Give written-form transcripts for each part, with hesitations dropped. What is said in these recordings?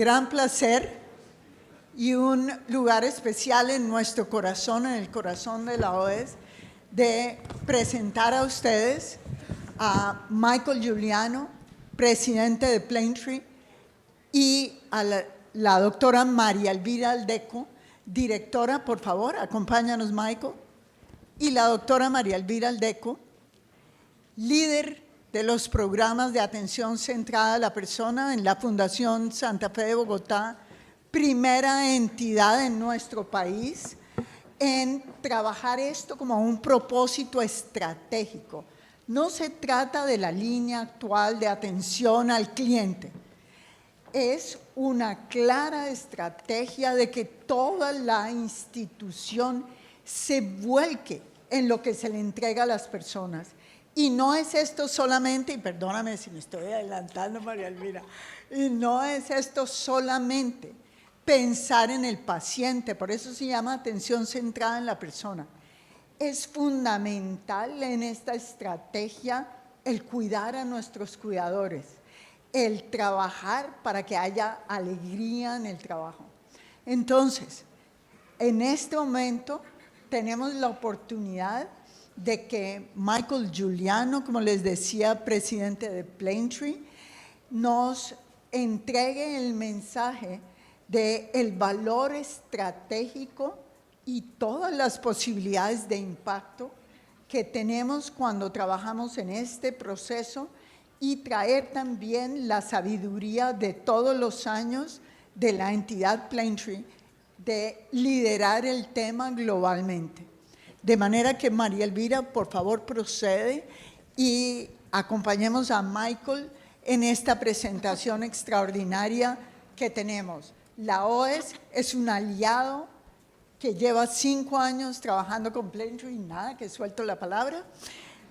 Gran placer y un lugar especial en nuestro corazón, en el corazón de la OES, de presentar a ustedes a Michael Giuliano, presidente de Plaintree, y a la doctora María Elvira Aldeco, directora. Por favor, acompáñanos, Michael. Y la doctora María Elvira Aldeco, líder de los programas de atención centrada a la persona en la Fundación Santa Fe de Bogotá, primera entidad en nuestro país en trabajar esto como un propósito estratégico. No se trata de la línea actual de atención al cliente. Es una clara estrategia de que toda la institución se vuelque en lo que se le entrega a las personas. Y no es esto solamente, y perdóname si me estoy adelantando, María Elvira, y no es esto solamente pensar en el paciente, por eso se llama atención centrada en la persona. Es fundamental en esta estrategia el cuidar a nuestros cuidadores, el trabajar para que haya alegría en el trabajo. Entonces, en este momento tenemos la oportunidad de que Michael Giuliano, como les decía, presidente de Plaintree, nos entregue el mensaje del valor estratégico y todas las posibilidades de impacto que tenemos cuando trabajamos en este proceso y traer también la sabiduría de todos los años de la entidad Plaintree de liderar el tema globalmente. De manera que María Elvira, por favor, procede y acompañemos a Michael en esta presentación extraordinaria que tenemos. La OES es un aliado que lleva 5 años trabajando con Plaintree, nada, que suelto la palabra,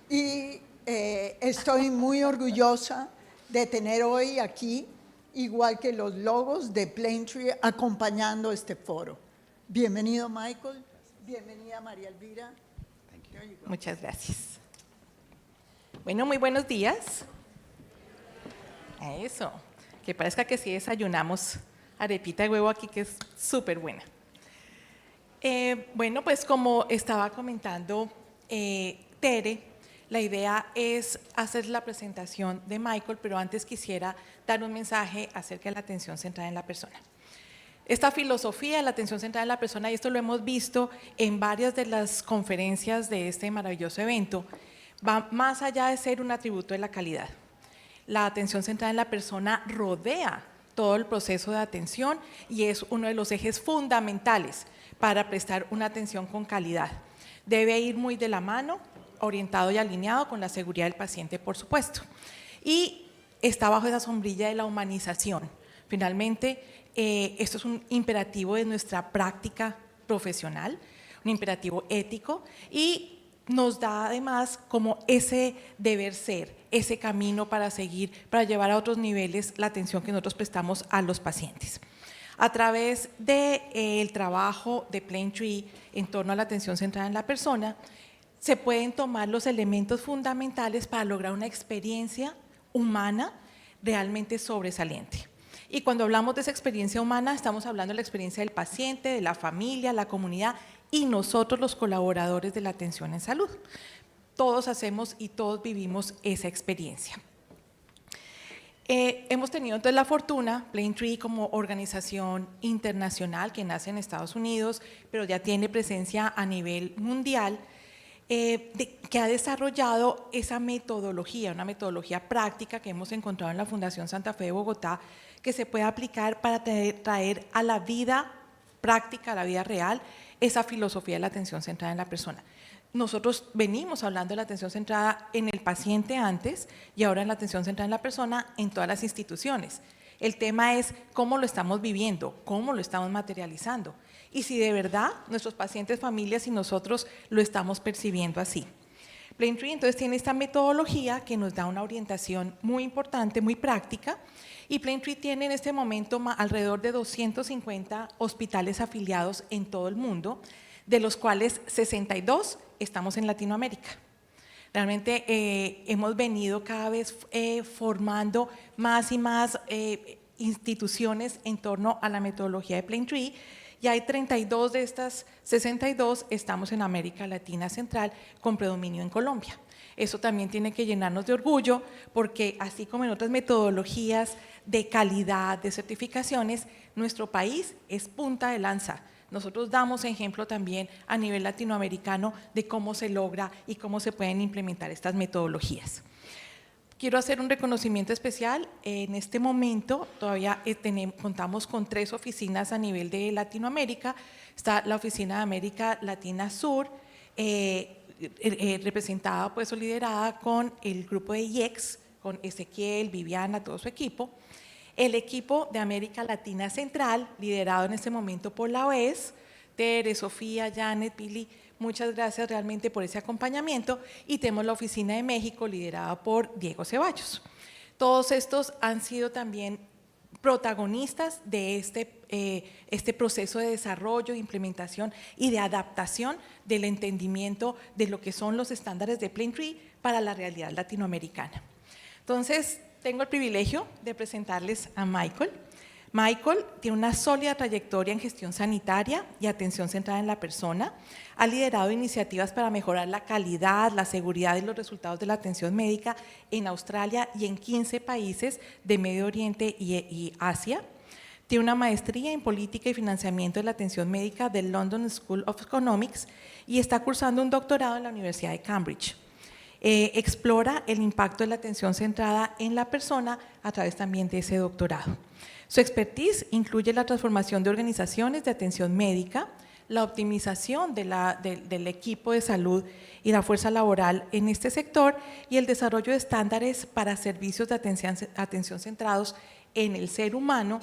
y estoy muy orgullosa de tener hoy aquí, igual que los logos de Plaintree, acompañando este foro. Bienvenido, Michael. Bienvenida, María Elvira. Muchas gracias. Bueno, muy buenos días. Eso, que parezca que sí desayunamos arepita de huevo aquí, que es súper buena. Bueno, pues como estaba comentando Tere, la idea es hacer la presentación de Michael, pero antes quisiera dar un mensaje acerca de la atención centrada en la persona. Esta filosofía de la atención centrada en la persona, y esto lo hemos visto en varias de las conferencias de este maravilloso evento, va más allá de ser un atributo de la calidad. La atención centrada en la persona rodea todo el proceso de atención y es uno de los ejes fundamentales para prestar una atención con calidad. Debe ir muy de la mano, orientado y alineado con la seguridad del paciente, por supuesto. Y está bajo esa sombrilla de la humanización. Finalmente, esto es un imperativo de nuestra práctica profesional, un imperativo ético, y nos da además como ese deber ser, ese camino para seguir, para llevar a otros niveles la atención que nosotros prestamos a los pacientes. A través del trabajo de Plaintree en torno a la atención centrada en la persona, se pueden tomar los elementos fundamentales para lograr una experiencia humana realmente sobresaliente. Y cuando hablamos de esa experiencia humana, estamos hablando de la experiencia del paciente, de la familia, la comunidad y nosotros los colaboradores de la atención en salud. Todos hacemos y todos vivimos esa experiencia. Hemos tenido entonces la fortuna, Plaintree como organización internacional que nace en Estados Unidos, pero ya tiene presencia a nivel mundial, que ha desarrollado esa metodología, una metodología práctica que hemos encontrado en la Fundación Santa Fe de Bogotá, que se puede aplicar para traer a la vida práctica, a la vida real, esa filosofía de la atención centrada en la persona. Nosotros venimos hablando de la atención centrada en el paciente antes y ahora en la atención centrada en la persona en todas las instituciones. El tema es cómo lo estamos viviendo, cómo lo estamos materializando y si de verdad nuestros pacientes, familias y nosotros lo estamos percibiendo así. Plaintree entonces tiene esta metodología que nos da una orientación muy importante, muy práctica, y Plaintree tiene en este momento alrededor de 250 hospitales afiliados en todo el mundo, de los cuales 62 estamos en Latinoamérica. Realmente hemos venido cada vez formando más y más instituciones en torno a la metodología de Plaintree, y hay 32 de estas 62 estamos en América Latina Central con predominio en Colombia. Eso también tiene que llenarnos de orgullo porque así como en otras metodologías de calidad, de certificaciones, nuestro país es punta de lanza. Nosotros damos ejemplo también a nivel latinoamericano de cómo se logra y cómo se pueden implementar estas metodologías. Quiero hacer un reconocimiento especial. En este momento todavía contamos con 3 oficinas a nivel de Latinoamérica. Está la Oficina de América Latina Sur, representada pues o liderada con el grupo de IEX, con Ezequiel, Viviana, todo su equipo. El equipo de América Latina Central, liderado en este momento por la OES, Tere, Sofía, Janet, Billy, muchas gracias realmente por ese acompañamiento. Y tenemos la Oficina de México, liderada por Diego Ceballos. Todos estos han sido también protagonistas de este proceso de desarrollo, implementación y de adaptación del entendimiento de lo que son los estándares de Plaintree para la realidad latinoamericana. Entonces, tengo el privilegio de presentarles a Michael. Michael tiene una sólida trayectoria en gestión sanitaria y atención centrada en la persona. Ha liderado iniciativas para mejorar la calidad, la seguridad y los resultados de la atención médica en Australia y en 15 países de Medio Oriente y Asia. Tiene una maestría en política y financiamiento de la atención médica del London School of Economics y está cursando un doctorado en la Universidad de Cambridge. Explora el impacto de la atención centrada en la persona a través también de ese doctorado. Su expertise incluye la transformación de organizaciones de atención médica, la optimización del equipo de salud y la fuerza laboral en este sector y el desarrollo de estándares para servicios de atención centrados en el ser humano,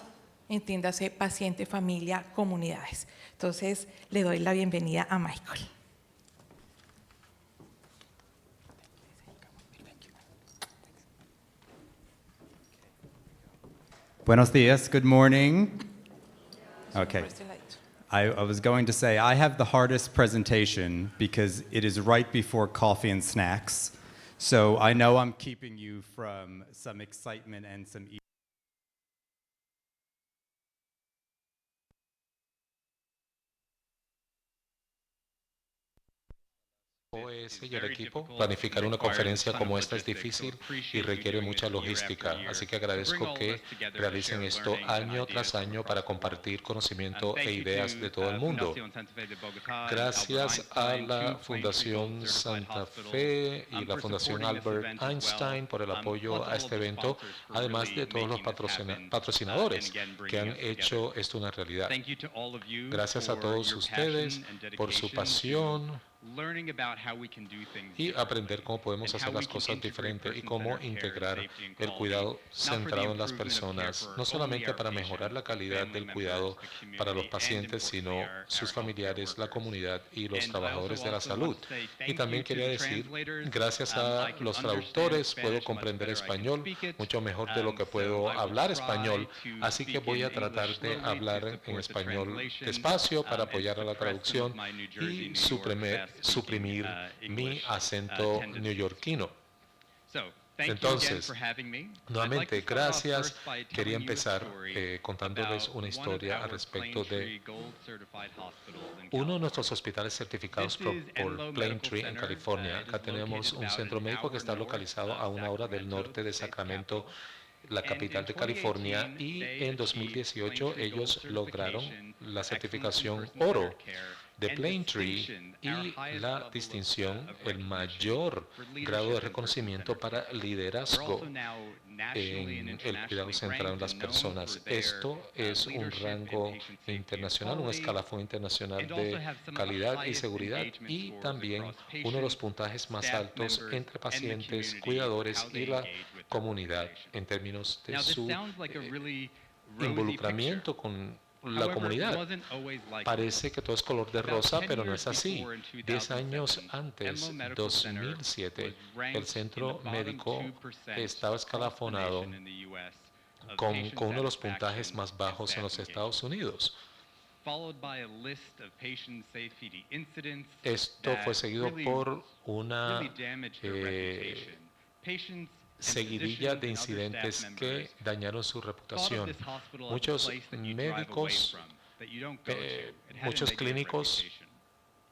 entiéndase paciente, familia, comunidades. Entonces, le doy la bienvenida a Michael. Buenos dias, good morning. Okay. I was going to say, I have the hardest presentation because it is right before coffee and snacks. So I know I'm keeping you from some excitement and some OS y el equipo, planificar una conferencia como esta es difícil y requiere mucha logística, así que agradezco que realicen esto año tras año para compartir conocimiento e ideas de todo el mundo. Gracias a la Fundación Santa Fe y la Fundación Albert Einstein por el apoyo a este evento, además de todos los patrocinadores que han hecho esto una realidad. Gracias a todos ustedes por su pasión y aprender cómo podemos hacer las cosas diferentes y cómo integrar el cuidado centrado en las personas, no solamente para mejorar la calidad del cuidado para los pacientes, sino sus familiares, la comunidad y los trabajadores de la salud. Y también quería decir, gracias a los traductores puedo comprender español mucho mejor de lo que puedo hablar español, así que voy a tratar de hablar en español despacio para apoyar a la traducción y suprimir mi acento neoyorquino. Entonces, nuevamente, gracias. Quería empezar contándoles una historia al respecto de uno de nuestros hospitales certificados por Plaintree en California. Acá tenemos un centro médico que está localizado a 1 hora del norte de Sacramento, la capital de California, y en 2018 ellos lograron la certificación oro de Plaintree y la distinción, el mayor grado de reconocimiento para liderazgo en el cuidado centrado en las personas. Esto es un rango internacional, un escalafón internacional de calidad y seguridad y también uno de los puntajes más altos entre pacientes, cuidadores y la comunidad en términos de su involucramiento con la comunidad. Parece que todo es color de rosa, pero no es así. 10 años antes, 2007, el centro médico estaba escalafonado con uno de los puntajes más bajos en los Estados Unidos. Esto fue seguido por una seguidilla de incidentes que dañaron su reputación. Muchos médicos, muchos clínicos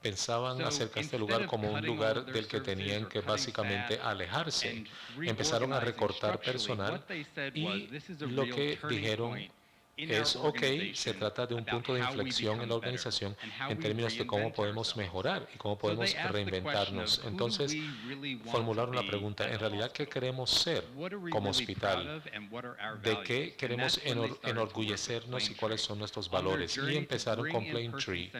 pensaban acerca de este lugar como un lugar del que tenían que básicamente alejarse. Empezaron a recortar personal y lo que dijeron es, ok, se trata de un punto de inflexión en la organización en términos de cómo podemos mejorar y cómo podemos reinventarnos. Entonces, formularon la pregunta, en realidad, ¿qué queremos ser como hospital? ¿De qué queremos enorgullecernos y cuáles son nuestros valores? Y empezaron con Plaintree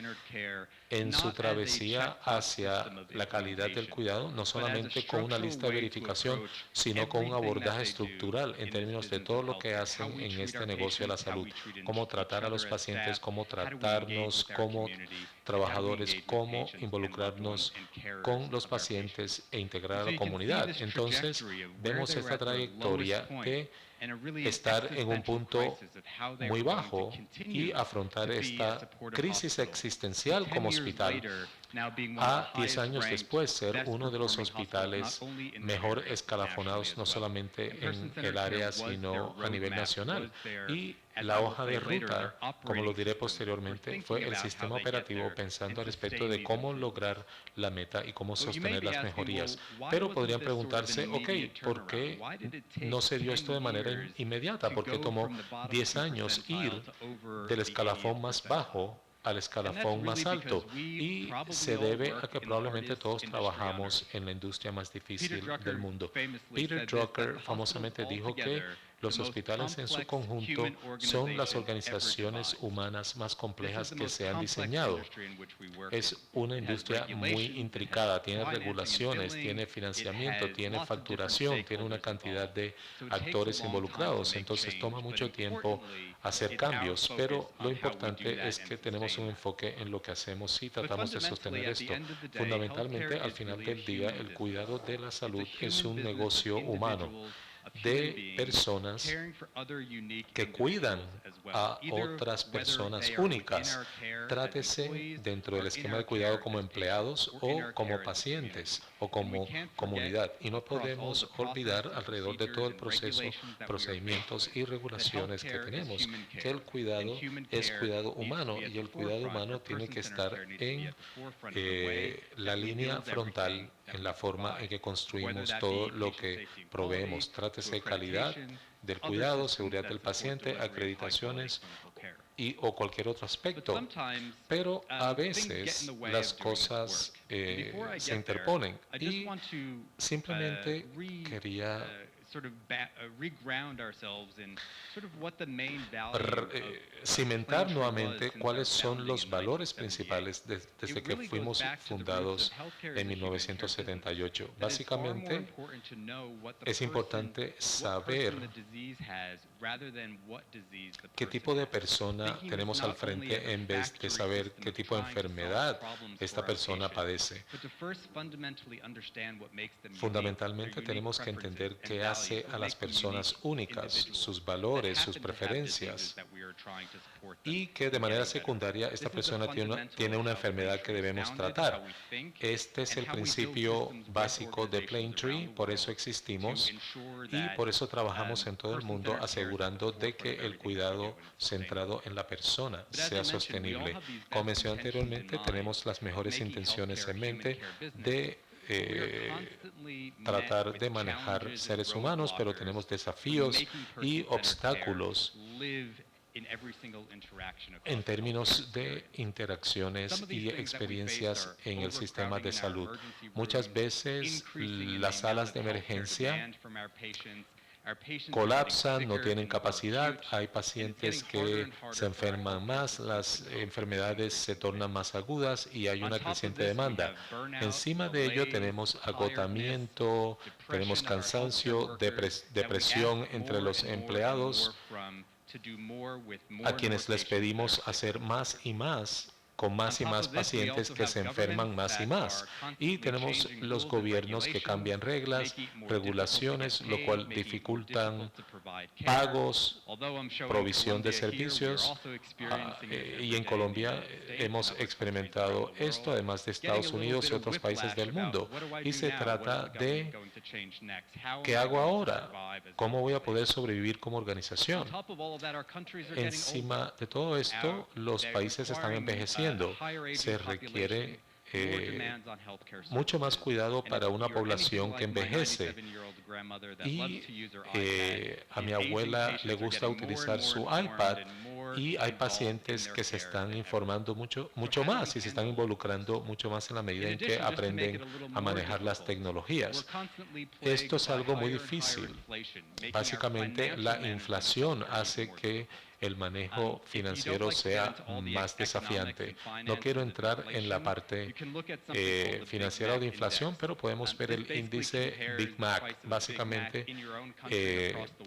en su travesía hacia la calidad del cuidado, no solamente con una lista de verificación, sino con un abordaje estructural en términos de todo lo que hacen en este negocio de la salud. Cómo tratar a los pacientes, cómo tratarnos como trabajadores, cómo involucrarnos con los pacientes e integrar a la comunidad. Entonces, vemos esta trayectoria de estar en un punto muy bajo y afrontar esta crisis existencial como hospital. A 10 años después, ser uno de los hospitales mejor escalafonados, no solamente en el área, sino a nivel nacional. Y la hoja de ruta, como lo diré posteriormente, fue el sistema operativo pensando al respecto de cómo lograr la meta y cómo sostener las mejorías. Pero podrían preguntarse, ok, ¿por qué no se dio esto de manera inmediata? ¿Por qué tomó 10 años ir del escalafón más bajo al escalafón más alto? Y se debe a que probablemente todos trabajamos en la industria más difícil del mundo. Peter Drucker famosamente dijo que los hospitales en su conjunto son las organizaciones humanas más complejas que se han diseñado. Es una industria muy intricada, tiene regulaciones, tiene financiamiento, tiene facturación, tiene una cantidad de actores involucrados, entonces toma mucho tiempo hacer cambios, pero lo importante es que tenemos un enfoque en lo que hacemos y tratamos de sostener esto. Fundamentalmente, al final del día, el cuidado de la salud es un negocio humano de personas que cuidan a otras personas únicas. Trátese dentro del esquema de cuidado como empleados o como pacientes o como comunidad. Y no podemos olvidar alrededor de todo el proceso, procedimientos y regulaciones que tenemos, que el cuidado es cuidado humano y el cuidado humano tiene que estar en la línea frontal en la forma en que construimos todo lo que proveemos. Trátese de calidad del cuidado, seguridad del paciente, acreditaciones o cualquier otro aspecto. Pero a veces las cosas se interponen y simplemente quería cimentar nuevamente cuáles son los valores principales desde que fuimos fundados en 1978. Básicamente, es importante saber qué tipo de persona tenemos al frente en vez de saber qué tipo de enfermedad esta persona padece. Fundamentalmente tenemos que entender qué hace a las personas únicas, sus valores, sus preferencias, y que de manera secundaria esta persona tiene una enfermedad que debemos tratar. Este es el principio básico de Plaintree, por eso existimos y por eso trabajamos en todo el mundo asegurando de que el cuidado centrado en la persona sea sostenible. Como mencioné anteriormente, tenemos las mejores intenciones en mente de tratar de manejar seres humanos, pero tenemos desafíos y obstáculos en términos de interacciones y experiencias en el sistema de salud. Muchas veces las salas de emergencia colapsan, no tienen capacidad, hay pacientes que se enferman más, las enfermedades se tornan más agudas y hay una creciente demanda. Encima de ello tenemos agotamiento, tenemos cansancio, depresión entre los empleados, a quienes les pedimos hacer más y más con más y más pacientes que se enferman más y más. Y tenemos los gobiernos que cambian reglas, regulaciones, lo cual dificultan pagos, provisión de servicios. Y en Colombia hemos experimentado esto, además de Estados Unidos y otros países del mundo. Y se trata de ¿qué hago ahora? ¿Cómo voy a poder sobrevivir como organización? Encima de todo esto, los países están envejeciendo. Se requiere mucho más cuidado para una población que envejece. Y a mi abuela le gusta utilizar su iPad y hay pacientes que se están informando mucho más y se están involucrando mucho más en la medida en que aprenden a manejar las tecnologías. Esto es algo muy difícil. Básicamente, la inflación hace que el manejo financiero sea más desafiante. No quiero entrar en la parte financiera o de inflación, pero podemos ver el índice Big Mac. Básicamente,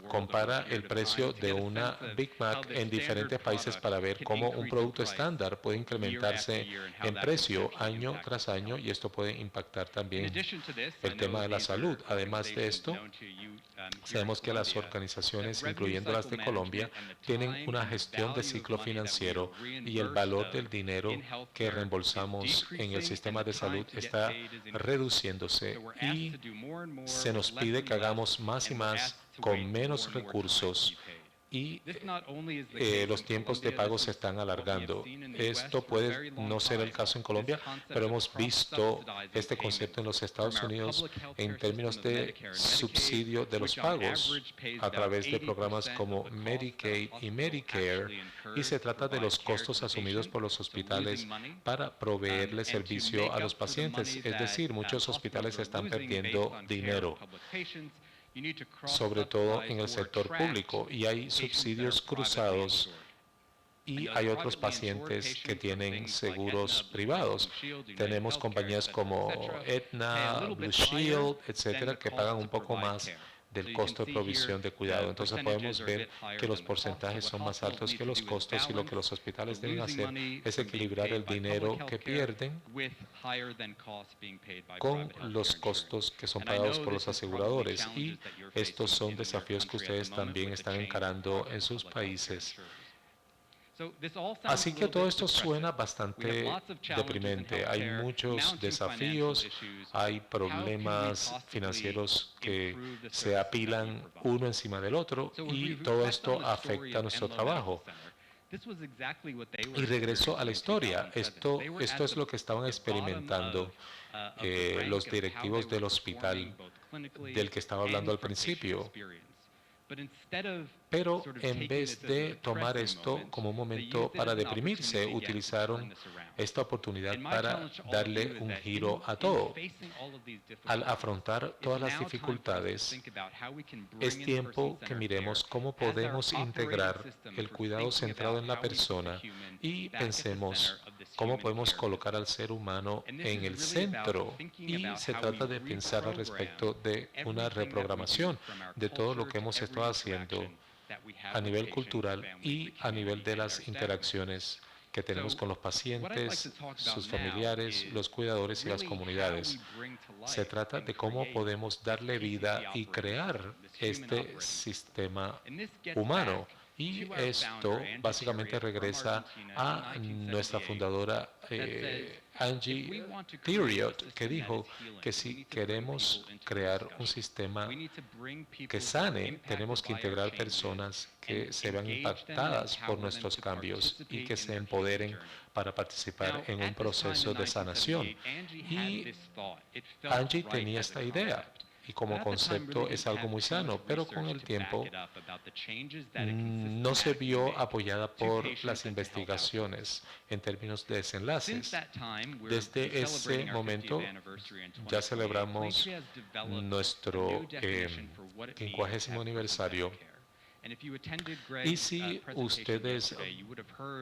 compara el precio de una Big Mac en diferentes países para ver cómo un producto estándar puede incrementarse en precio año tras año, y esto puede impactar también el tema de la salud. Además de esto, sabemos que las organizaciones, incluyendo las de Colombia, tienen una gestión de ciclo financiero y el valor del dinero que reembolsamos en el sistema de salud está reduciéndose y se nos pide que hagamos más y más con menos recursos y los tiempos de pago se están alargando. Esto puede no ser el caso en Colombia, pero hemos visto este concepto en los Estados Unidos en términos de subsidio de los pagos a través de programas como Medicaid y Medicare, y se trata de los costos asumidos por los hospitales para proveerle servicio a los pacientes. Es decir, muchos hospitales están perdiendo dinero, sobre todo en el sector público, y hay subsidios cruzados y hay otros pacientes que tienen seguros privados. Tenemos compañías como Aetna, Blue Shield, etcétera, que pagan un poco más del costo de provisión de cuidado. Entonces podemos ver que los porcentajes son más altos que los costos, y lo que los hospitales deben hacer es equilibrar el dinero que pierden con los costos que son pagados por los aseguradores. Y estos son desafíos que ustedes también están encarando en sus países. Así que todo esto suena bastante deprimente. Hay muchos desafíos, hay problemas financieros que se apilan uno encima del otro, y todo esto afecta nuestro trabajo. Y regreso a la historia. Esto es lo que estaban experimentando los directivos del hospital del que estaba hablando al principio. Pero en vez de tomar esto como un momento para deprimirse, utilizaron esta oportunidad para darle un giro a todo. Al afrontar todas las dificultades, es tiempo que miremos cómo podemos integrar el cuidado centrado en la persona y pensemos cómo podemos colocar al ser humano en el centro. Y se trata de pensar al respecto de una reprogramación de todo lo que hemos estado haciendo a nivel cultural y a nivel de las interacciones que tenemos con los pacientes, sus familiares, los cuidadores y las comunidades. Se trata de cómo podemos darle vida y crear este sistema humano. Y esto básicamente regresa a nuestra fundadora Angie Theriot, que dijo que si queremos crear un sistema que sane, tenemos que integrar personas que se vean impactadas por nuestros cambios y que se empoderen para participar en un proceso de sanación. Y Angie tenía esta idea, y como concepto es algo muy sano, pero con el tiempo no se vio apoyada por las investigaciones en términos de desenlaces. Desde ese momento ya celebramos nuestro 50º aniversario. Y si ustedes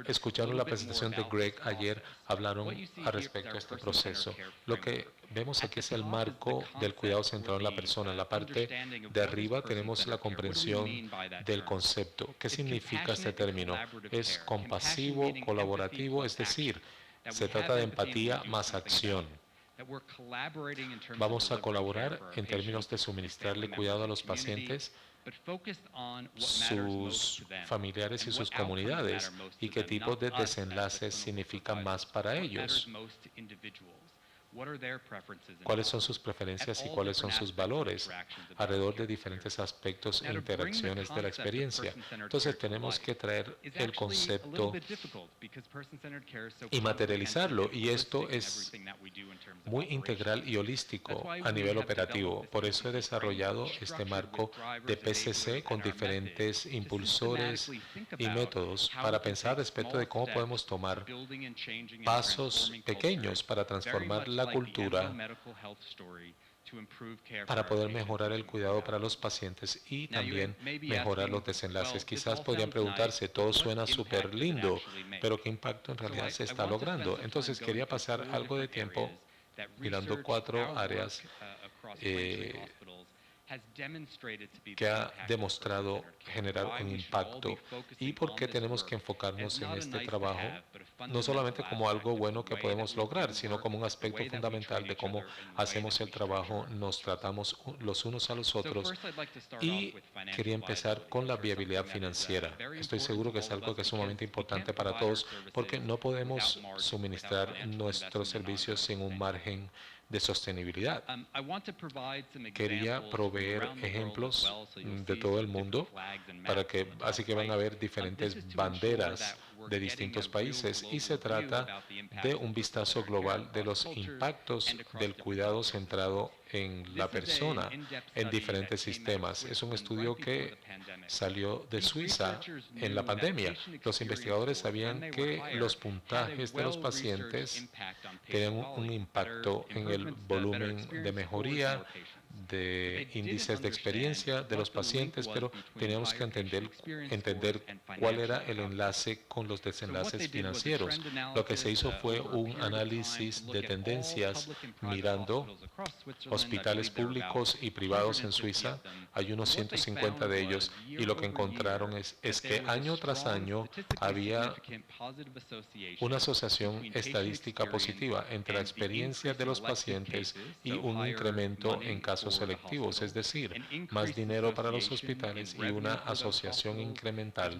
escucharon la presentación de Greg ayer, hablaron al respecto de este proceso. Lo que vemos aquí es el marco del cuidado centrado en la persona. En la parte de arriba tenemos la comprensión del concepto. ¿Qué significa este término? Es compasivo, colaborativo, es decir, Se trata de empatía más acción. Vamos a colaborar en términos de suministrarle cuidado a los pacientes, sus familiares y sus comunidades, y qué tipo de desenlaces significan más para ellos. ¿Cuáles son sus preferencias y cuáles son sus valores alrededor de diferentes aspectos e interacciones de la experiencia? Entonces tenemos que traer el concepto y materializarlo, y esto es muy integral y holístico a nivel operativo. Por eso he desarrollado este marco de PCC con diferentes impulsores y métodos para pensar respecto de cómo podemos tomar pasos pequeños para transformar la cultura, para poder mejorar el cuidado para los pacientes y también mejorar los desenlaces. Quizás podrían preguntarse, todo suena súper lindo, pero ¿qué impacto en realidad se está logrando? Entonces quería pasar algo de tiempo mirando 4 áreas que ha demostrado generar un impacto, y por qué tenemos que enfocarnos en este trabajo, no solamente como algo bueno que podemos lograr, sino como un aspecto fundamental de cómo hacemos el trabajo, nos tratamos los unos a los otros. Y quería empezar con la viabilidad financiera. Estoy seguro que es algo que es sumamente importante para todos, porque no podemos suministrar nuestros servicios sin un margen de sostenibilidad. Quería proveer ejemplos de todo el mundo, así que van a ver diferentes banderas de distintos países, y se trata de un vistazo global de los impactos del cuidado centrado en la persona en diferentes sistemas. Es un estudio que salió de Suiza en la pandemia. Los investigadores sabían que los puntajes de los pacientes tenían un impacto en el volumen de mejoría, de índices de experiencia de los pacientes, pero teníamos que entender cuál era el enlace con los desenlaces financieros. Lo que se hizo fue un análisis de tendencias mirando hospitales públicos y privados en Suiza. Hay unos 150 de ellos, y lo que encontraron es que año tras año había una asociación estadística positiva entre la experiencia de los pacientes y un incremento en casos selectivos, es decir, más dinero para los hospitales y una asociación incremental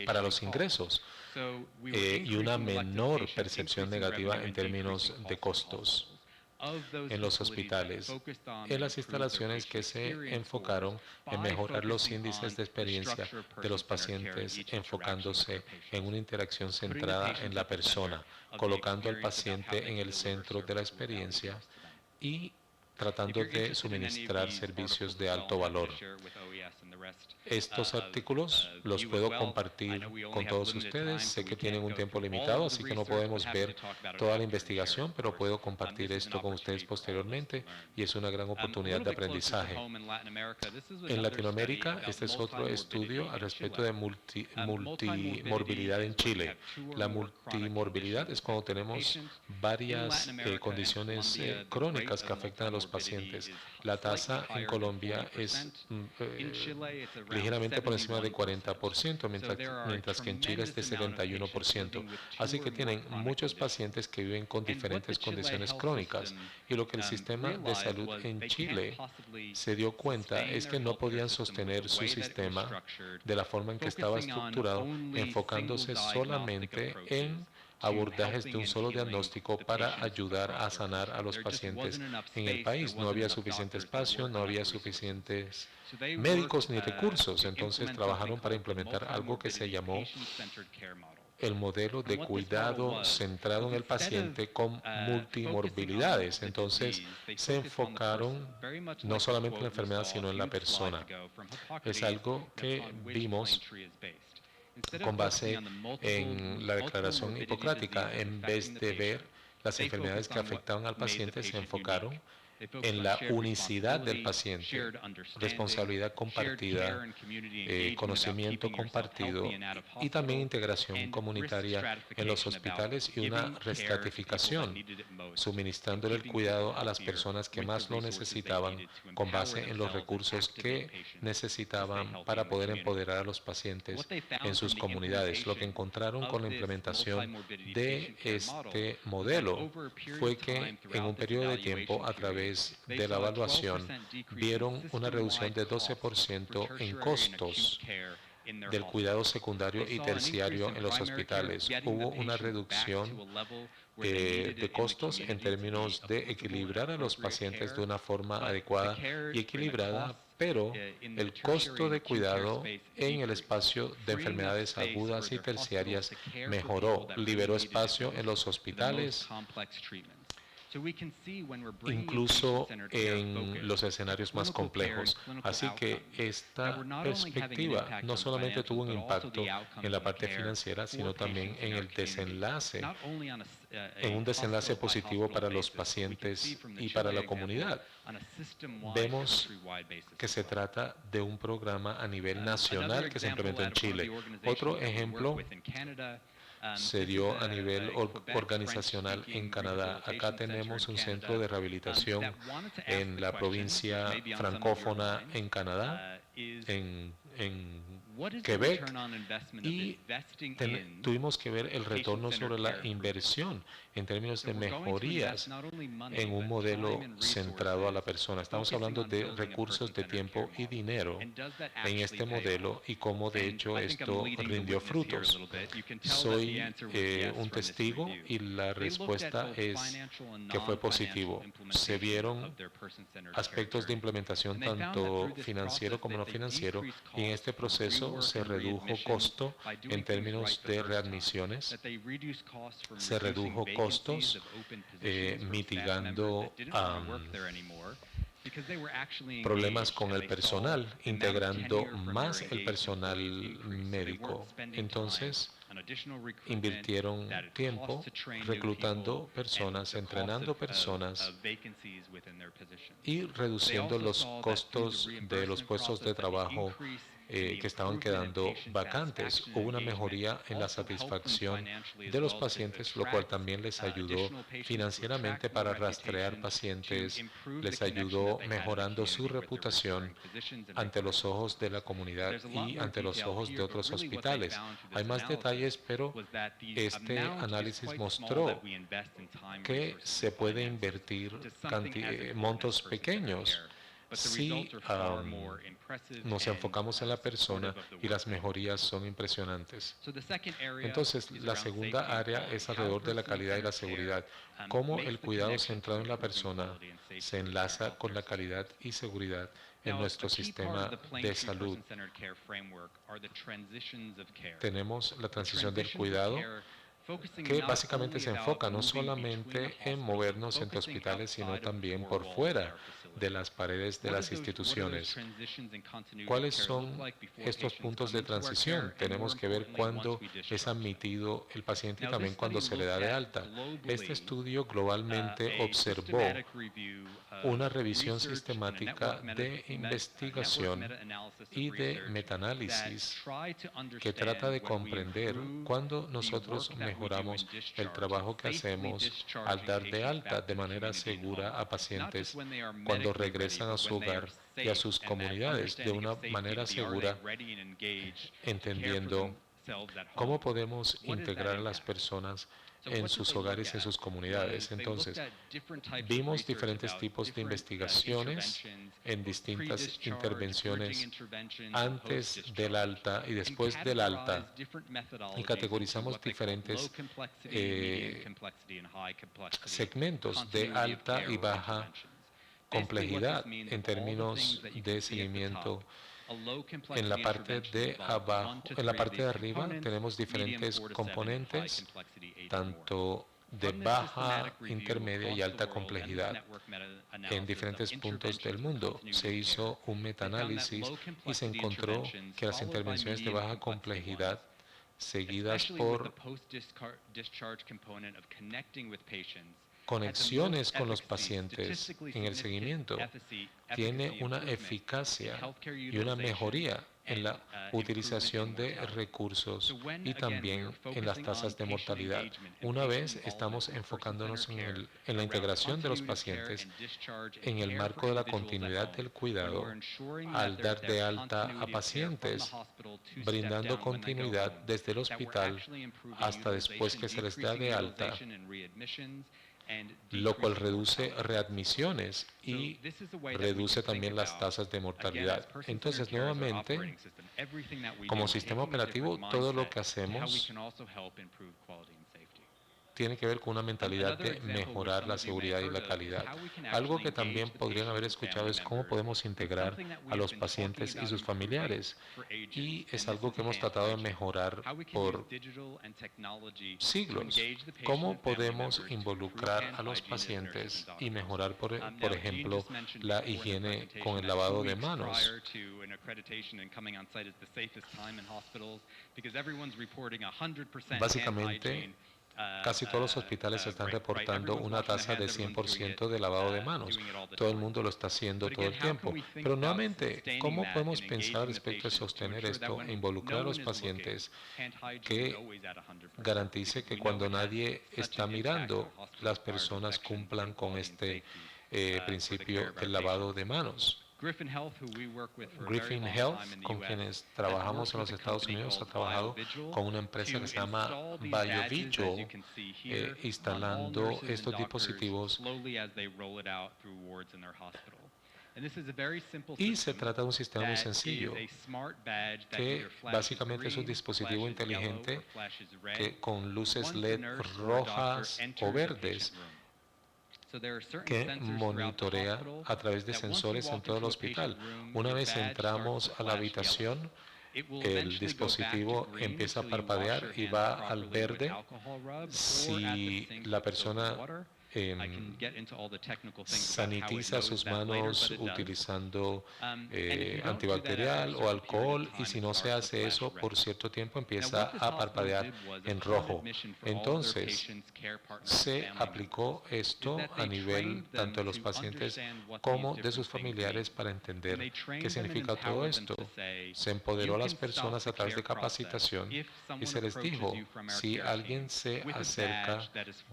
para los ingresos, y una menor percepción negativa en términos de costos en los hospitales, en las instalaciones que se enfocaron en mejorar los índices de experiencia de los pacientes, enfocándose en una interacción centrada en la persona, colocando al paciente en el centro de la experiencia y tratando de suministrar servicios de alto valor. Estos artículos los puedo compartir con todos ustedes. Sé que tienen un tiempo limitado, así que no podemos ver toda la investigación, pero puedo compartir esto con ustedes posteriormente, y es una gran oportunidad de aprendizaje. En Latinoamérica, este es otro estudio al respecto de multimorbilidad en Chile. La multimorbilidad es cuando tenemos varias condiciones crónicas que afectan a los pacientes. La tasa en Colombia es ligeramente por encima de 40%, mientras que en Chile es de 71%. Así que tienen muchos pacientes que viven con diferentes condiciones crónicas, y lo que el sistema de salud en Chile se dio cuenta es que no podían sostener su sistema de la forma en que estaba estructurado, enfocándose solamente en abordajes de un solo diagnóstico para ayudar a sanar a los pacientes en el país. No había suficiente espacio, no había suficientes médicos ni recursos. Entonces trabajaron para implementar algo que se llamó el modelo de cuidado centrado en el paciente con multimorbilidades. Entonces se enfocaron no solamente en la enfermedad, sino en la persona. Es algo que vimos con base en la declaración hipocrática. En vez de ver las enfermedades que afectaban al paciente, se enfocaron en la unicidad del paciente, responsabilidad compartida, conocimiento compartido y también integración comunitaria en los hospitales y una reestratificación, suministrándole el cuidado a las personas que más lo necesitaban con base en los recursos que necesitaban para poder empoderar a los pacientes en sus comunidades. Lo que encontraron con la implementación de este modelo fue que en un periodo de tiempo, a través de la evaluación, vieron una reducción de 12% en costos del cuidado secundario y terciario en los hospitales. Hubo una reducción de costos en términos de equilibrar a los pacientes de una forma adecuada y equilibrada, pero el costo de cuidado en el espacio de enfermedades agudas y terciarias mejoró, liberó espacio en los hospitales, incluso en los escenarios más complejos. Así que esta perspectiva no solamente tuvo un impacto en la parte financiera, sino también en el desenlace, en un desenlace positivo para los pacientes y para la comunidad. Vemos que se trata de un programa a nivel nacional que se implementó en Chile. Otro ejemplo se dio a nivel organizacional en Canadá. Acá tenemos un centro de rehabilitación en la provincia francófona en Canadá, en Quebec, y tuvimos que ver el retorno sobre la inversión en términos de mejorías en un modelo centrado a la persona. Estamos hablando de recursos de tiempo y dinero en este modelo y cómo de hecho esto rindió frutos. Soy un testigo y la respuesta es que fue positivo. Se vieron aspectos de implementación tanto financiero como no financiero y en este proceso se redujo costo en términos de readmisiones, se redujo costos mitigando problemas con el personal, integrando más el personal médico. Entonces, invirtieron tiempo reclutando personas, entrenando personas y reduciendo los costos de los puestos de trabajo que estaban quedando vacantes. Hubo una mejoría en la satisfacción de los pacientes, lo cual también les ayudó financieramente para rastrear pacientes, les ayudó mejorando su reputación ante los ojos de la comunidad y ante los ojos de otros hospitales. Hay más detalles, pero este análisis mostró que se puede invertir montos pequeños si nos enfocamos en la persona y las mejorías son impresionantes. Entonces, la segunda área es alrededor de la calidad y la seguridad. Cómo el cuidado centrado en la persona se enlaza con la calidad y seguridad en nuestro sistema de salud. Tenemos la transición del cuidado, que básicamente se enfoca no solamente en movernos entre hospitales, sino también por fuera de las paredes de las instituciones. ¿Cuáles son estos puntos de transición? Tenemos que ver cuándo es admitido el paciente y también cuándo se le da de alta. Este estudio globalmente observó una revisión sistemática de investigación y de metaanálisis que trata de comprender cuándo nosotros mejoramos el trabajo que hacemos al dar de alta de manera segura a pacientes cuando regresan a su hogar y a sus comunidades de una manera segura, entendiendo cómo podemos integrar a las personas en sus hogares y en sus comunidades. Entonces, vimos diferentes tipos de investigaciones en distintas intervenciones antes del alta y después del alta, y categorizamos diferentes segmentos de alta y baja complejidad en términos de seguimiento. En la parte de abajo, en la parte de arriba tenemos diferentes componentes, tanto de baja, intermedia y alta complejidad en diferentes puntos del mundo. Se hizo un metaanálisis y se encontró que las intervenciones de baja complejidad, seguidas por conexiones con los pacientes en el seguimiento tiene una eficacia y una mejoría en la utilización de recursos y también en las tasas de mortalidad. Una vez estamos enfocándonos en la integración de los pacientes en el marco de la continuidad del cuidado, al dar de alta a pacientes, brindando continuidad desde el hospital hasta después que se les da de alta, lo cual reduce readmisiones y reduce también las tasas de mortalidad. Entonces, nuevamente, como sistema operativo, todo lo que hacemos tiene que ver con una mentalidad de mejorar la seguridad y la calidad. Algo que también podrían haber escuchado es cómo podemos integrar a los pacientes y sus familiares. Y es algo que hemos tratado de mejorar por siglos. ¿Cómo podemos involucrar a los pacientes y mejorar, por ejemplo, la higiene con el lavado de manos? Básicamente, casi todos los hospitales están reportando una tasa de 100% de lavado de manos. Todo el mundo lo está haciendo todo el tiempo. Pero nuevamente, ¿cómo podemos pensar respecto a sostener esto e involucrar a los pacientes que garantice que cuando nadie está mirando, las personas cumplan con este principio del lavado de manos? Griffin Health, con quienes trabajamos en los Estados Unidos, ha trabajado con una empresa que se llama BioVigil, instalando estos dispositivos. Y se trata de un sistema muy sencillo, que básicamente es un dispositivo inteligente que con luces LED rojas o verdes que monitorea a través de sensores en todo el hospital. Una vez entramos a la habitación, el dispositivo empieza a parpadear y va al verde si la persona sanitiza sus manos utilizando antibacterial o alcohol, y si no se hace eso por cierto tiempo empieza a parpadear en rojo. Entonces se aplicó esto a nivel tanto de los pacientes como de sus familiares para entender qué significa todo esto. Se empoderó a las personas a través de capacitación y se les dijo: si alguien se acerca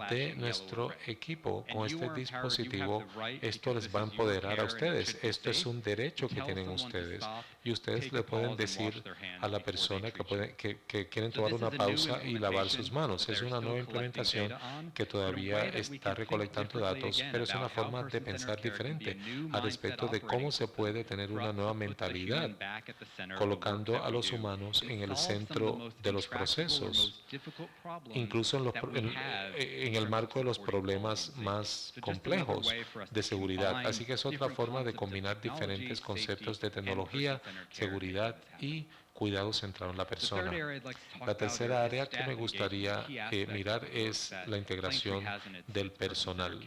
de nuestro equipo con este dispositivo, esto les va a empoderar a ustedes. Esto es un derecho que tienen ustedes. Y ustedes le pueden decir a la persona que quieren tomar una pausa y lavar sus manos. Es una nueva implementación que todavía está recolectando datos, pero es una forma de pensar diferente al respecto de cómo se puede tener una nueva mentalidad, colocando a los humanos en el centro de los procesos, incluso en el marco de los problemas más complejos de seguridad. Así que es otra forma de combinar diferentes conceptos de tecnología, seguridad y cuidado centrado en la persona. La tercera área que me gustaría mirar es la integración del personal.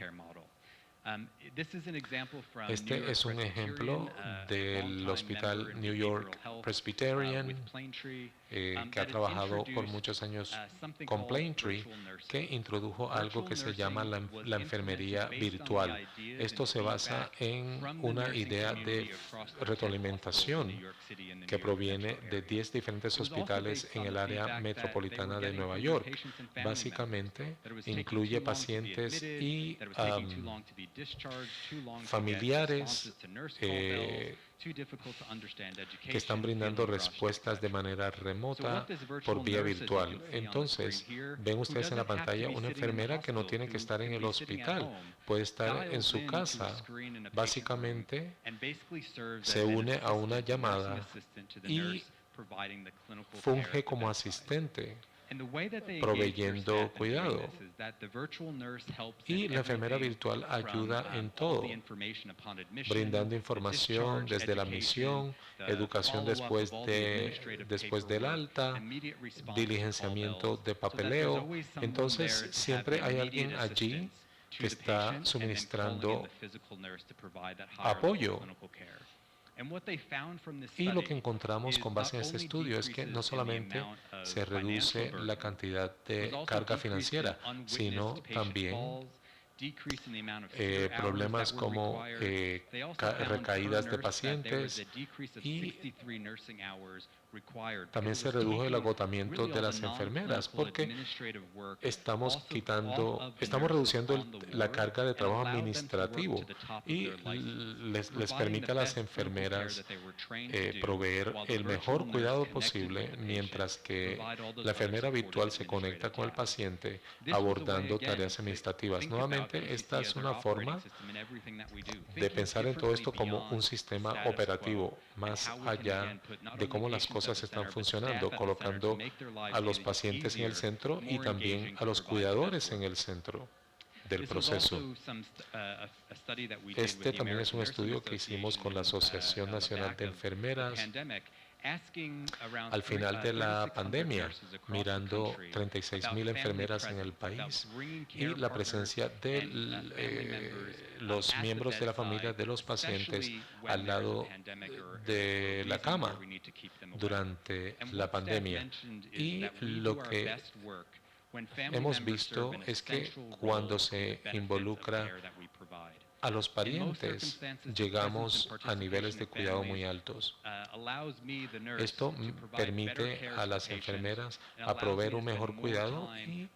Este es un ejemplo del Hospital New York Presbyterian, que ha trabajado por muchos años con Plaintree, que introdujo algo que se llama la enfermería virtual. Esto se basa en una idea de retroalimentación que proviene de 10 diferentes hospitales en el área metropolitana de Nueva York. Básicamente incluye pacientes y familiares que están brindando respuestas de manera remota por vía virtual. Entonces, ven ustedes en la pantalla una enfermera que no tiene que estar en el hospital, puede estar en su casa. Básicamente, se une a una llamada y funge como asistente, proveyendo cuidado. Y la enfermera virtual ayuda en todo, brindando información desde la admisión, educación después del alta, diligenciamiento de papeleo. Entonces, siempre hay alguien allí que está suministrando apoyo. Y lo que encontramos con base en este estudio es que no solamente se reduce la cantidad de carga financiera, sino también problemas como recaídas de pacientes y también se redujo el agotamiento de las enfermeras porque estamos reduciendo la carga de trabajo administrativo y les permite a las enfermeras proveer el mejor cuidado posible mientras que la enfermera virtual se conecta con el paciente abordando tareas administrativas. Nuevamente, esta es una forma de pensar en todo esto como un sistema operativo, más allá de cómo las cosas están funcionando, colocando a los pacientes en el centro y también a los cuidadores en el centro del proceso. Este también es un estudio que hicimos con la Asociación Nacional de Enfermeras al final de la pandemia, mirando 36.000 enfermeras en el país y la presencia de los miembros de la familia de los pacientes al lado de la cama durante la pandemia. Y lo que hemos visto es que cuando se involucra a los parientes, llegamos a niveles de cuidado muy altos. Esto permite a las enfermeras a proveer un mejor cuidado y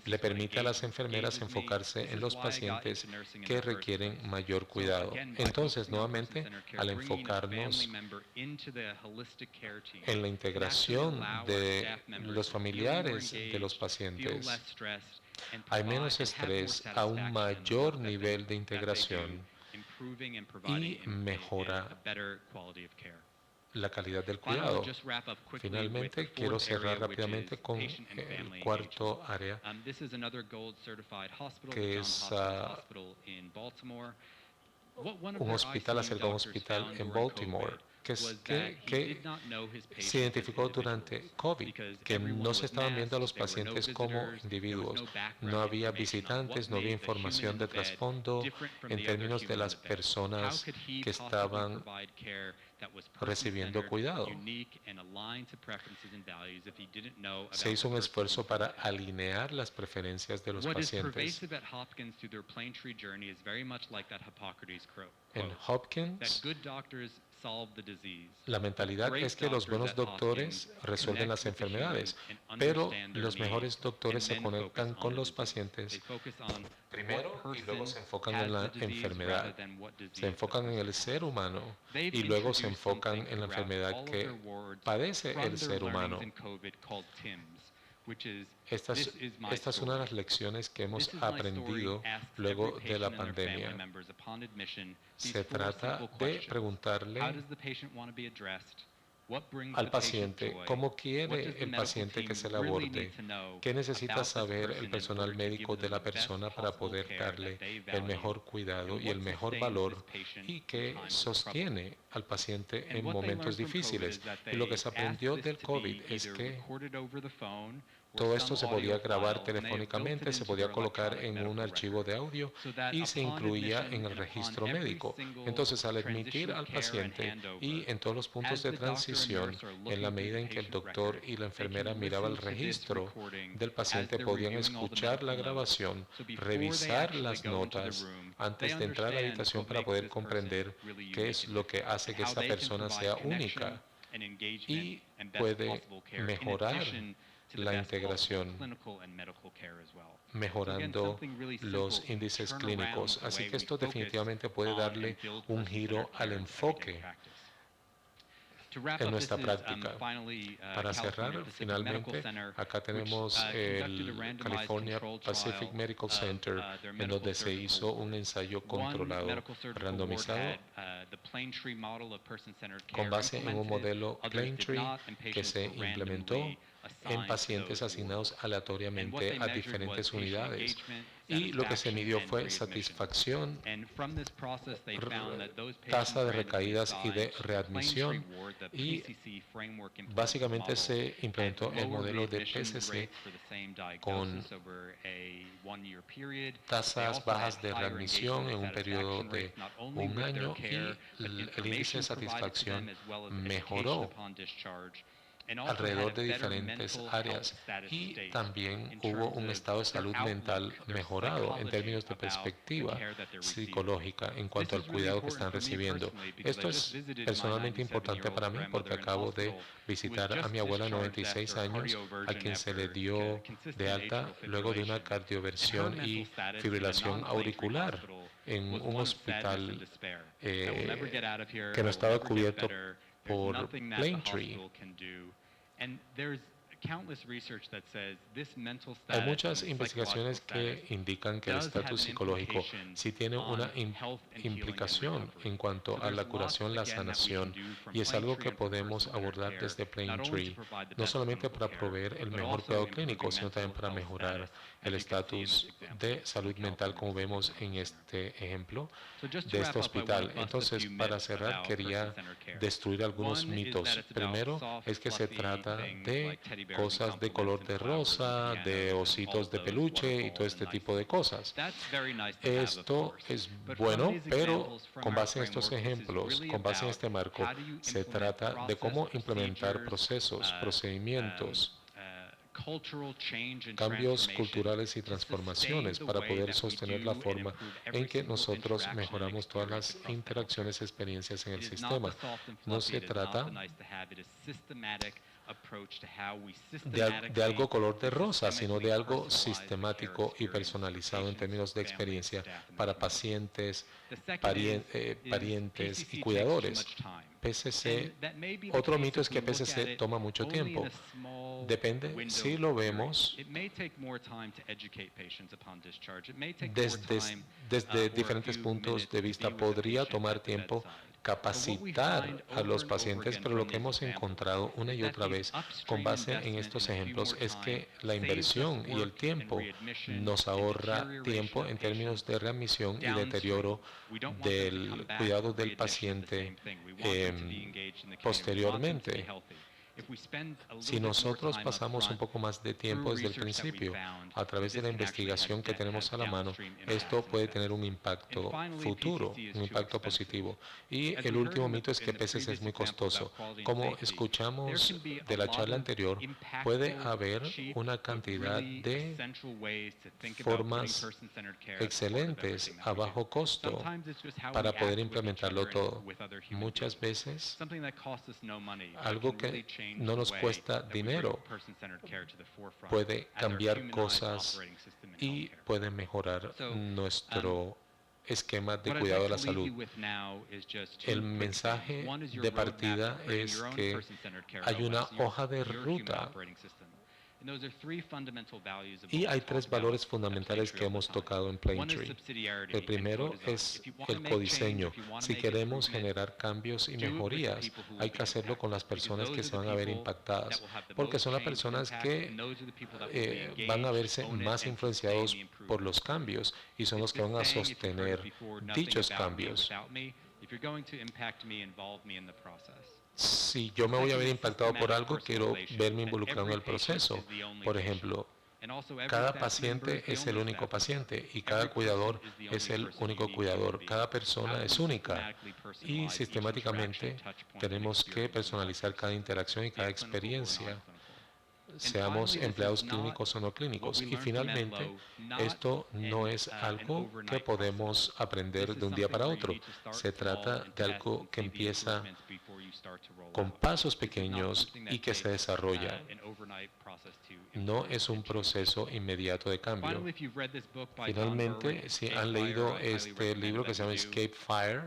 le permite a las enfermeras enfocarse en los pacientes que requieren mayor cuidado. Entonces, nuevamente, al enfocarnos en la integración de los familiares de los pacientes, hay menos estrés, a un mayor nivel de integración y mejora la calidad del cuidado. Finalmente, quiero cerrar rápidamente con el cuarto área, que es un hospital acerca de un hospital en Baltimore, que se identificó durante COVID, que no se estaban viendo a los pacientes como individuos. No había visitantes, no había información de trasfondo en términos de las personas que estaban recibiendo cuidado. Se hizo un esfuerzo para alinear las preferencias de los pacientes. En Hopkins, la mentalidad es que los buenos doctores resuelven las enfermedades, pero los mejores doctores se conectan con los pacientes primero y luego se enfocan en la enfermedad. Se enfocan en el ser humano y luego se enfocan en la enfermedad que padece el ser humano. Esta es una de las lecciones que hemos aprendido luego de la pandemia. Se trata de preguntarle al paciente cómo quiere el paciente que se le aborde, qué necesita saber el personal médico de la persona para poder darle el mejor cuidado y el mejor valor y que sostiene al paciente en momentos difíciles. Y lo que se aprendió del COVID es que todo esto se podía grabar telefónicamente, se podía colocar en un archivo de audio y se incluía en el registro médico. Entonces, al admitir al paciente y en todos los puntos de transición, en la medida en que el doctor y la enfermera miraban el registro del paciente, podían escuchar la grabación, revisar las notas antes de entrar a la habitación para poder comprender qué es lo que hace que esa persona sea única y puede mejorar la integración, mejorando los índices clínicos. Así que esto definitivamente puede darle un giro al enfoque en nuestra práctica. Para cerrar, finalmente, acá tenemos el California Pacific Medical Center, en donde se hizo un ensayo controlado, randomizado, con base en un modelo Plaintree que se implementó en pacientes asignados aleatoriamente a diferentes unidades. Y lo que se midió fue satisfacción, tasa de recaídas y de readmisión. Y básicamente se implementó el modelo de PCC con tasas bajas de readmisión en un periodo de un año y el índice de satisfacción mejoró alrededor de diferentes áreas y también hubo un estado de salud mental mejorado en términos de perspectiva psicológica en cuanto al cuidado que están recibiendo. Esto es personalmente importante para mí porque acabo de visitar a mi abuela de 96 años a quien se le dio de alta luego de una cardioversión y fibrilación auricular en un hospital que no estaba cubierto por Plaintree. Hay muchas investigaciones que indican que el estatus psicológico sí tiene una implicación en cuanto a la curación, la sanación, y es algo que podemos abordar desde Plaintree, no solamente para proveer el mejor cuidado clínico, sino también para mejorar el estatus de salud mental, como vemos en este ejemplo de este hospital. Entonces, para cerrar, quería destruir algunos mitos. Primero es que se trata de cosas de color de rosa, de ositos de peluche y todo este tipo de cosas. Esto es bueno, pero con base en estos ejemplos, con base en este marco, se trata de cómo implementar procesos, procedimientos, cambios culturales y transformaciones para poder sostener la forma en que nosotros mejoramos todas las interacciones y experiencias en el sistema. No se trata de algo color de rosa, sino de algo sistemático y personalizado en términos de experiencia para pacientes, parientes y cuidadores. PCC, otro mito es que PCC toma mucho tiempo. Depende si lo vemos desde diferentes puntos de vista. Podría tomar tiempo capacitar a los pacientes, pero lo que hemos encontrado una y otra vez con base en estos ejemplos es que la inversión y el tiempo nos ahorra tiempo en términos de readmisión y deterioro del cuidado del paciente posteriormente. Si nosotros pasamos un poco más de tiempo desde el principio, a través de la investigación que tenemos a la mano, esto puede tener un impacto futuro, un impacto positivo. Y el último mito es que PCC es muy costoso. Como escuchamos de la charla anterior, puede haber una cantidad de formas excelentes a bajo costo para poder implementarlo todo. Muchas veces, algo que no nos cuesta dinero puede cambiar cosas y puede mejorar nuestro esquema de cuidado de la salud. El mensaje de partida es que hay una hoja de ruta y hay tres valores fundamentales que hemos tocado en Plaintree. El primero es el codiseño. Si queremos generar cambios y mejorías, hay que hacerlo con las personas que se van a ver impactadas, porque son las personas que van a verse más influenciados por los cambios y son los que van a sostener dichos cambios. Si yo me voy a ver impactado por algo, quiero verme involucrado en el proceso. Por ejemplo, cada paciente es el único paciente y cada cuidador es el único cuidador. Cada persona es única y sistemáticamente tenemos que personalizar cada interacción y cada experiencia, seamos empleados clínicos o no clínicos. Y finalmente, esto no es algo que podemos aprender de un día para otro. Se trata de algo que empieza con pasos pequeños y que se desarrolla. No es un proceso inmediato de cambio. Finalmente, si han leído este libro que se llama Escape Fire,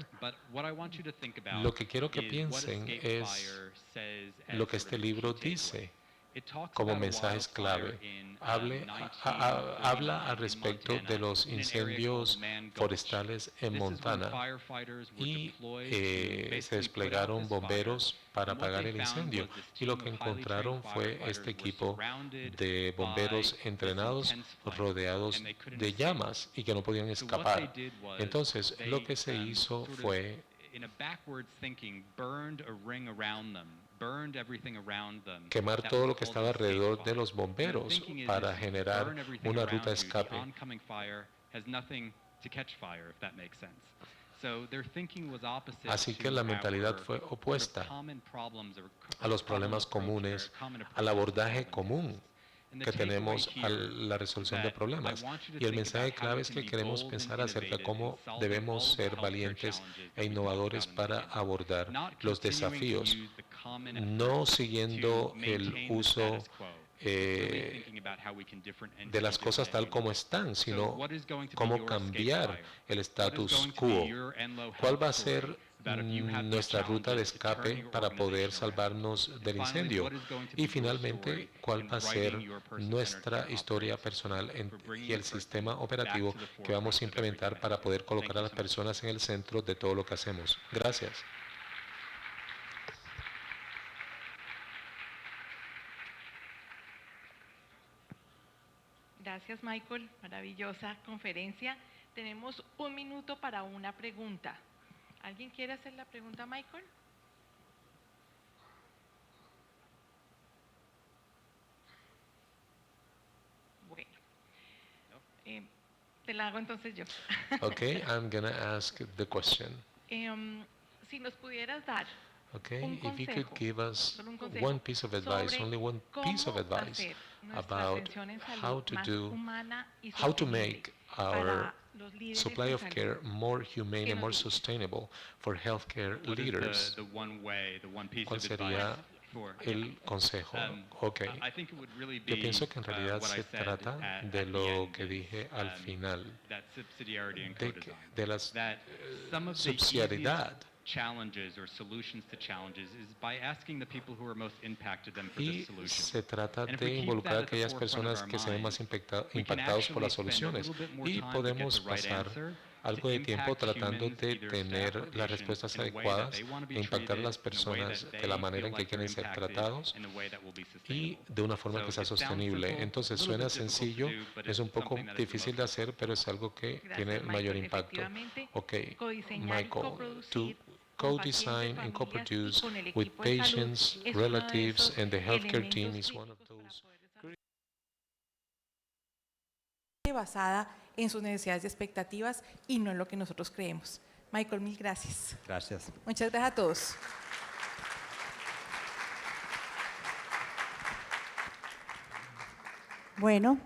lo que quiero que piensen es lo que este libro dice como mensajes clave. Habla al respecto de los incendios forestales en Montana y se desplegaron bomberos para apagar el incendio y lo que encontraron fue este equipo de bomberos entrenados rodeados de llamas y que no podían escapar. Entonces lo que se hizo fue quemar todo lo que estaba alrededor de los bomberos para generar una ruta de escape. Así que la mentalidad fue opuesta a los problemas comunes, al abordaje común que tenemos a la resolución de problemas. Y el mensaje clave es que queremos pensar acerca de cómo debemos ser valientes e innovadores para abordar los desafíos, no siguiendo el uso de las cosas tal como están, sino cómo cambiar el status quo. ¿Cuál va a ser nuestra ruta de escape para poder salvarnos del incendio? Y finalmente, ¿cuál va a ser nuestra historia personal y el sistema operativo que vamos a implementar para poder colocar a las personas en el centro de todo lo que hacemos? Gracias. Gracias, Michael. Maravillosa conferencia. Tenemos 1 minuto para una pregunta. ¿Alguien quiere hacer la pregunta a Michael? Bueno, te la hago entonces yo. Okay, I'm gonna ask the question. Si nos pudieras dar Okay, un if you consejo, could give us solo un consejo, one piece of advice, sobre only one piece of cómo advice hacer nuestra about atención en salud how to más do, humana y how to sostenible make our para los líderes supply de of salud care more humane que and nos more dirigen. sustainable for healthcare What is leaders. the one way, the one piece ¿Cuál of sería advice for? el consejo? Okay. I think it would really Yo be pienso que en realidad what I se said trata de at the lo end que is, dije al final, that subsidiarity and de co-design. la That some of the subsidiariedad. easiest challenges or solutions to challenges is by asking the people who are most impacted them for the Y solution. se trata And if de we keep involucrar a that at the aquellas forefront of personas our que se ven más minds, we can impactados por actually las spend a soluciones little bit more y time to get podemos the right pasar answer, algo to de tiempo impact tratando humans, de either staff or tener las patients, respuestas in a way that adecuadas they want to be e impactar a las treated, in a way that personas de they la manera feel en que like they're quieren ser impacted, tratados in a way that will be y sustainable. de una forma que sea So it sounds sostenible. simple, Entonces a little suena bit difficult to sencillo, do, but es it's un poco something that if we difícil work de with- hacer, pero es algo que tiene Gracias, mayor Michael. impacto. Efectivamente, Ok, codiseñar y Michael, to coproducir con pacientes, co-design and familias y co-produce con el with equipo de salud patients, es uno de relatives, esos and the healthcare team elementos is one of críticos para those. poder desarrollar basada en sus necesidades y expectativas y no en lo que nosotros creemos. Michael, mil gracias. Gracias. Muchas gracias a todos. Bueno,